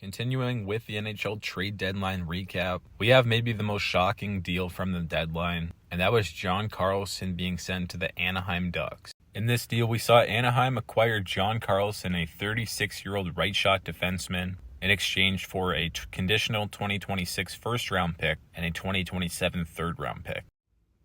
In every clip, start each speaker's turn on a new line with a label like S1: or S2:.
S1: Continuing with the NHL trade deadline recap, we have maybe the most shocking deal from the deadline, and that was John Carlson being sent to the Anaheim Ducks. In this deal, we saw Anaheim acquire John Carlson, a 36-year-old right-shot defenseman, in exchange for a conditional 2026 first-round pick and a 2027 third-round pick.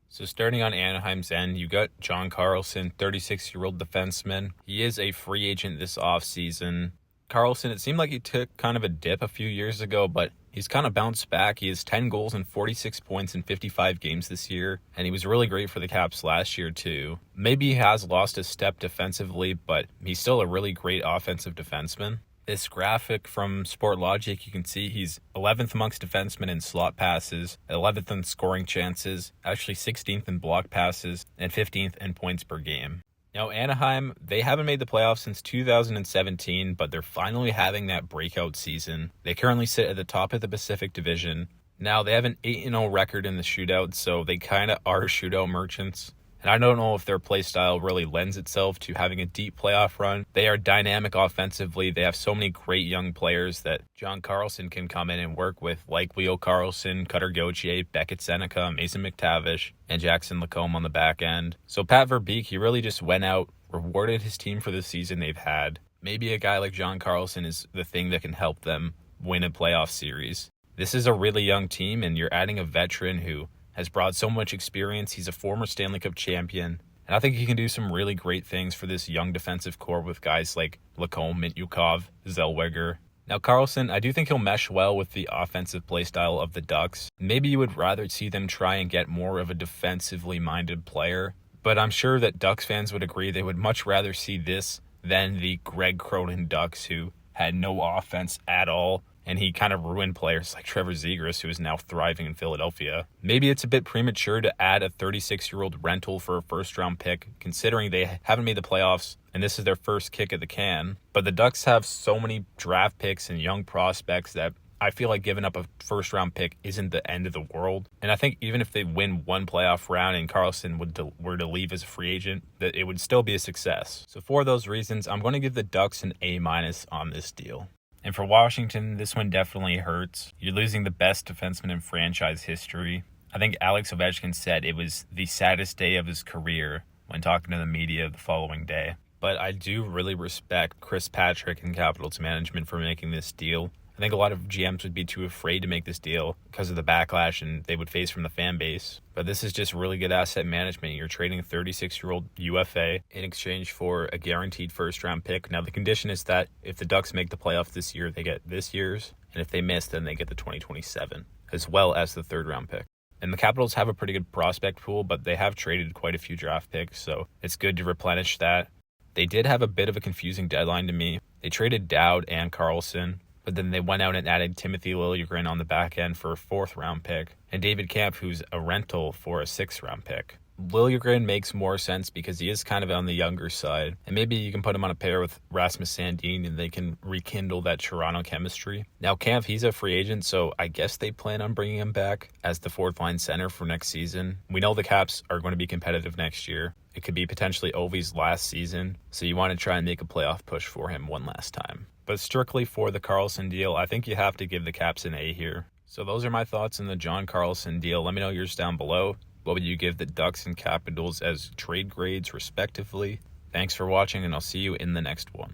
S1: So starting on Anaheim's end, you got John Carlson, 36-year-old defenseman. He is a free agent this offseason. Carlson, it seemed like he took kind of a dip a few years ago, but he's kind of bounced back. He has 10 goals and 46 points in 55 games this year, and he was really great for the Caps last year too. Maybe he has lost a step defensively, but he's still a really great offensive defenseman. This graphic from Sportlogic, you can see he's 11th amongst defensemen in slot passes, 11th in scoring chances, actually 16th in block passes, and 15th in points per game. Now, Anaheim, they haven't made the playoffs since 2017, but they're finally having that breakout season. They currently sit at the top of the Pacific Division. Now, they have an 8-0 record in the shootout, so they kind of are shootout merchants. And I don't know if their play style really lends itself to having a deep playoff run. They are dynamic offensively. They have so many great young players that John Carlson can come in and work with, like Leo Carlson, Cutter Gauthier, Beckett Seneca, Mason McTavish, and Jackson Lacombe on the back end. So Pat Verbeek, he really just went out, rewarded his team for the season they've had. Maybe a guy like John Carlson is the thing that can help them win a playoff series. This is a really young team, and you're adding a veteran who has brought so much experience. He's a former Stanley Cup champion, and I think he can do some really great things for this young defensive core with guys like Lacombe, Mintyukov, Zellweger. Now, Carlson, I do think he'll mesh well with the offensive play style of the Ducks. Maybe you would rather see them try and get more of a defensively minded player, but I'm sure that Ducks fans would agree they would much rather see this than the Greg Cronin Ducks, who had no offense at all, and he kind of ruined players like Trevor Zegras, who is now thriving in Philadelphia. Maybe it's a bit premature to add a 36-year-old rental for a first-round pick, considering they haven't made the playoffs, and this is their first kick at the can. But the Ducks have so many draft picks and young prospects that I feel like giving up a first-round pick isn't the end of the world. And I think even if they win one playoff round and Carlson were to leave as a free agent, that it would still be a success. So for those reasons, I'm going to give the Ducks an A- on this deal. And for Washington, this one definitely hurts. You're losing the best defenseman in franchise history. I think Alex Ovechkin said it was the saddest day of his career when talking to the media the following day. But I do really respect Chris Patrick and Capitals management for making this deal. I think a lot of GMs would be too afraid to make this deal because of the backlash and they would face from the fan base. But this is just really good asset management. You're trading a 36-year-old UFA in exchange for a guaranteed first-round pick. Now, the condition is that if the Ducks make the playoffs this year, they get this year's. And if they miss, then they get the 2027, as well as the third-round pick. And the Capitals have a pretty good prospect pool, but they have traded quite a few draft picks, so it's good to replenish that. They did have a bit of a confusing deadline to me. They traded Dowd and Carlson, but then they went out and added Timothy Liljegren on the back end for a fourth-round pick, and David Kampf, who's a rental, for a sixth-round pick. Liljegren makes more sense because he is kind of on the younger side, and maybe you can put him on a pair with Rasmus Sandin and they can rekindle that Toronto chemistry. Now, Kampf, he's a free agent, so I guess they plan on bringing him back as the fourth-line center for next season. We know the Caps are going to be competitive next year. It could be potentially Ovi's last season, so you want to try and make a playoff push for him one last time. But strictly for the Carlson deal, I think you have to give the Caps an A here. So those are my thoughts on the John Carlson deal. Let me know yours down below. What would you give the Ducks and Capitals as trade grades, respectively? Thanks for watching, and I'll see you in the next one.